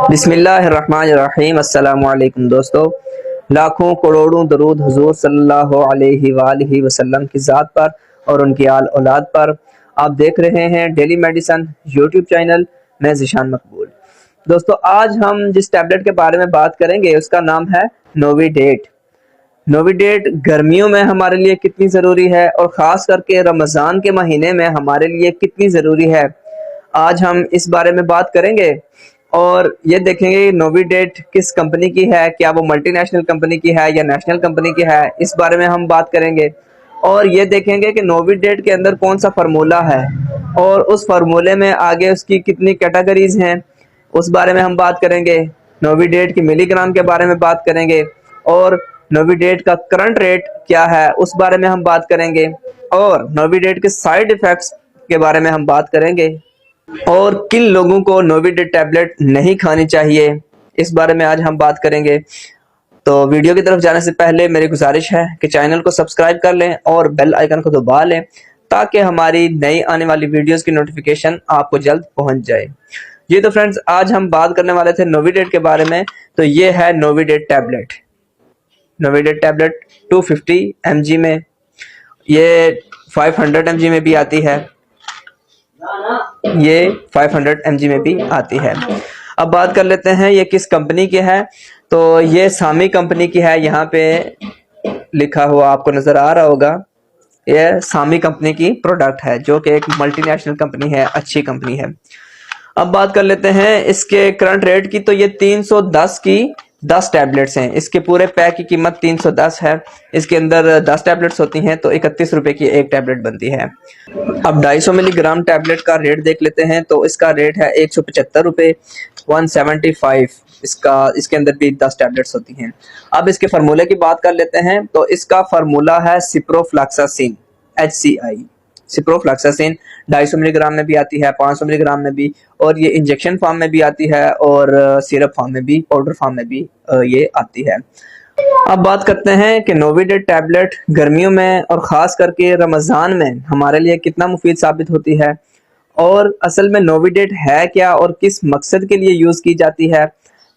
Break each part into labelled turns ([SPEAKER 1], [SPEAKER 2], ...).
[SPEAKER 1] बिस्मिल्लाहिर्रहमानिर्रहीम। अस्सलामु अलैकुम दोस्तों, लाखों करोड़ों दरूद हुजूर सल्लल्लाहु अलैहि वसल्लम की ज़ात पर और उनकी आल औलाद पर। आप देख रहे हैं डेली मेडिसन यूट्यूब चैनल। मैं ज़ीशान मकबूल। दोस्तों, आज हम जिस टैबलेट के बारे में बात करेंगे उसका नाम है नोविडेट। नोविडेट गर्मियों में हमारे लिए कितनी ज़रूरी है और ख़ास करके रमज़ान के महीने में हमारे लिए कितनी ज़रूरी है, आज हम इस बारे में बात करेंगे। और ये देखेंगे नोविडेट किस कंपनी की है, क्या वो मल्टीनेशनल कंपनी की है या नेशनल कंपनी की है, इस बारे में हम बात करेंगे। और ये देखेंगे कि नोविडेट के अंदर कौन सा फार्मूला है और उस फार्मूले में आगे उसकी कितनी कैटेगरीज हैं, उस बारे में हम बात करेंगे। नोविडेट की मिलीग्राम के बारे में बात करेंगे और नोविडेट का करंट रेट क्या है उस बारे में हम बात करेंगे और नोविडेट के साइड इफेक्ट्स के बारे में हम बात करेंगे और किन लोगों को नोविडेट टैबलेट नहीं खानी चाहिए, इस बारे में आज हम बात करेंगे। तो वीडियो की तरफ जाने से पहले मेरी गुजारिश है कि चैनल को सब्सक्राइब कर लें और बेल आइकन को दबा लें ताकि हमारी नई आने वाली वीडियोस की नोटिफिकेशन आपको जल्द पहुंच जाए। ये तो फ्रेंड्स, आज हम बात करने वाले थे नोविडेट के बारे में। तो ये है Novidat tablet. Novidat tablet 250 mg में, ये 500 mg में भी आती है, ये 500 mg में भी आती है। अब बात कर लेते हैं ये किस कंपनी की है। तो ये सामी कंपनी की है, यहाँ पे लिखा हुआ आपको नजर आ रहा होगा। ये सामी कंपनी की प्रोडक्ट है जो कि एक मल्टीनेशनल कंपनी है, अच्छी कंपनी है। अब बात कर लेते हैं इसके करंट रेट की। तो ये 310 की 10 टैबलेट्स हैं। इसके पूरे पैक की कीमत 310 है। इसके अंदर 10 टैबलेट्स होती हैं तो 31 रुपए की एक टैबलेट बनती है। अब 250 मिलीग्राम टैबलेट का रेट देख लेते हैं। तो इसका रेट है 175 रुपए, 175 इसके अंदर भी 10 टैबलेट्स होती हैं। अब इसके फार्मूले की बात कर लेते हैं। तो इसका फार्मूला है सिप्रोफ्लॉक्सासिन, HCI। सिप्रोफ्लॉक्सासिन 250 मिलीग्राम में भी आती है, 500 मिलीग्राम में भी, और ये इंजेक्शन फॉर्म में भी आती है और सिरप फॉर्म में भी, पाउडर फॉर्म में भी ये आती है। अब बात करते हैं कि नोविडेट टैबलेट गर्मियों में और ख़ास करके रमज़ान में हमारे लिए कितना मुफीद साबित होती है और असल में नोविडेट है क्या और किस मकसद के लिए यूज़ की जाती है।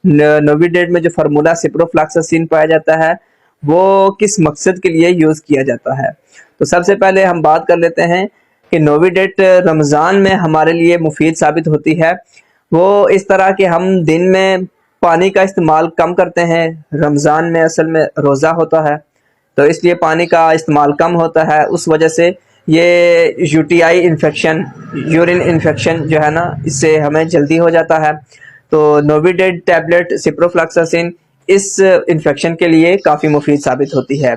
[SPEAKER 1] नोविडेट में जो फार्मूला सिप्रोफ्लॉक्सासिन पाया जाता है वो किस मकसद के लिए यूज़ किया जाता है। तो सबसे पहले हम बात कर लेते हैं कि नोविडेट रमज़ान में हमारे लिए मुफीद साबित होती है। वो इस तरह कि हम दिन में पानी का इस्तेमाल कम करते हैं। रमज़ान में असल में रोज़ा होता है तो इसलिए पानी का इस्तेमाल कम होता है। उस वजह से ये UTI इन्फेक्शन, यूरिन इन्फेक्शन जो है ना, इससे हमें जल्दी हो जाता है। तो नोविडेट टैबलेट सिप्रोफ्लॉक्सासिन इस इन्फेक्शन के लिए काफ़ी मुफीद साबित होती है।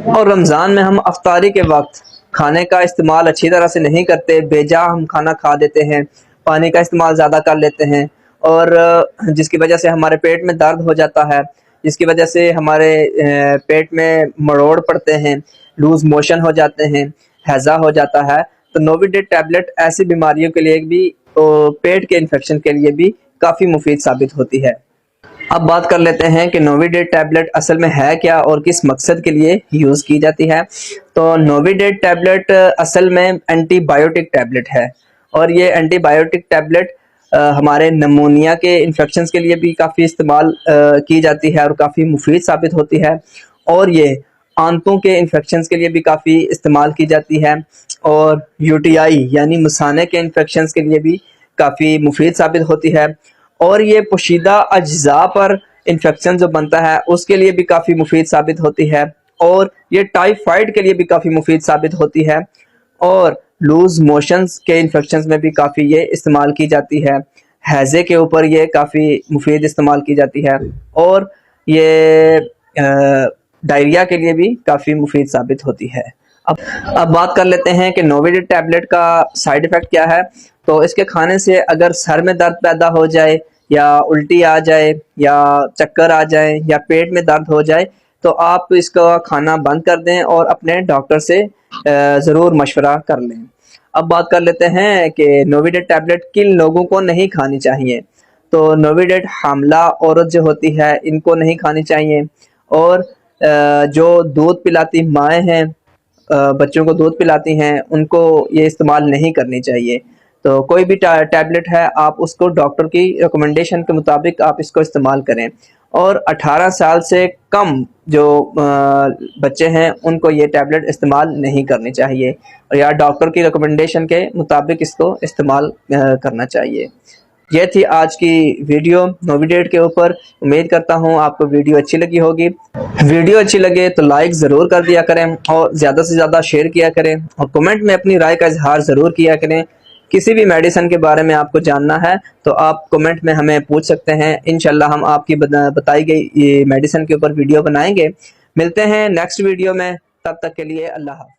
[SPEAKER 1] और रमज़ान में हम अफ्तारी के वक्त खाने का इस्तेमाल अच्छी तरह से नहीं करते, बेजा हम खाना खा देते हैं, पानी का इस्तेमाल ज़्यादा कर लेते हैं और जिसकी वजह से हमारे पेट में दर्द हो जाता है, जिसकी वजह से हमारे पेट में मरोड़ पड़ते हैं, लूज मोशन हो जाते हैं, हैज़ा हो जाता है। तो नोविडेट टैबलेट ऐसी बीमारियों के लिए भी, पेट के इन्फेक्शन के लिए भी काफ़ी मुफीद साबित होती है। अब बात कर लेते हैं कि नोविडेट टैबलेट असल में है क्या और किस मकसद के लिए यूज़ की जाती है। तो नोविडेट टैबलेट असल में एंटीबायोटिक टैबलेट है और ये एंटीबायोटिक टैबलेट हमारे नमूनिया के इन्फेक्शंस के लिए भी काफ़ी इस्तेमाल की जाती है और काफ़ी मुफीद साबित होती है। और ये आंतों के इन्फेक्शंस के लिए भी काफ़ी इस्तेमाल की जाती है और UTI यानी मसाने के इन्फेक्शंस के लिए भी काफ़ी मुफीद साबित होती है। और ये पोशीदा अज्जा पर इन्फेक्शन जो बनता है उसके लिए भी काफ़ी मुफीद साबित होती है और ये टाइफाइड के लिए भी काफ़ी मुफीद साबित होती है और लूज मोशंस के इन्फेक्शंस में भी काफ़ी ये इस्तेमाल की जाती है। हैज़े के ऊपर ये काफ़ी मुफीद इस्तेमाल की जाती है और ये डायरिया के लिए भी काफ़ी मुफीद साबित होती है। अब बात कर लेते हैं कि नोविडेट टैबलेट का साइड इफ़ेक्ट क्या है। तो इसके खाने से अगर सर में दर्द पैदा हो जाए या उल्टी आ जाए या चक्कर आ जाए या पेट में दर्द हो जाए तो आप इसका खाना बंद कर दें और अपने डॉक्टर से ज़रूर मशवरा कर लें। अब बात कर लेते हैं कि नोविडेट टैबलेट किन लोगों को नहीं खानी चाहिए। तो नोविडेट हामला औरत जो होती है इनको नहीं खानी चाहिए और जो दूध पिलाती माएँ हैं, बच्चों को दूध पिलाती हैं, उनको ये इस्तेमाल नहीं करनी चाहिए। तो कोई भी टैबलेट है आप उसको डॉक्टर की रिकमेंडेशन के मुताबिक आप इसको इस्तेमाल करें। और 18 साल से कम जो बच्चे हैं उनको ये टैबलेट इस्तेमाल नहीं करनी चाहिए, और या डॉक्टर की रिकमेंडेशन के मुताबिक इसको इस्तेमाल करना चाहिए। ये थी आज की वीडियो नोविडेट के ऊपर। उम्मीद करता हूँ आपको वीडियो अच्छी लगी होगी। वीडियो अच्छी लगे तो लाइक ज़रूर कर दिया करें और ज़्यादा से ज़्यादा शेयर किया करें, और कमेंट में अपनी राय का इजहार ज़रूर किया करें। किसी भी मेडिसिन के बारे में आपको जानना है तो आप कमेंट में हमें पूछ सकते हैं। इंशाल्लाह हम आपकी बताई गई ये मेडिसिन के ऊपर वीडियो बनाएंगे। मिलते हैं नेक्स्ट वीडियो में, तब तक के लिए अल्लाह हाफ़िज़।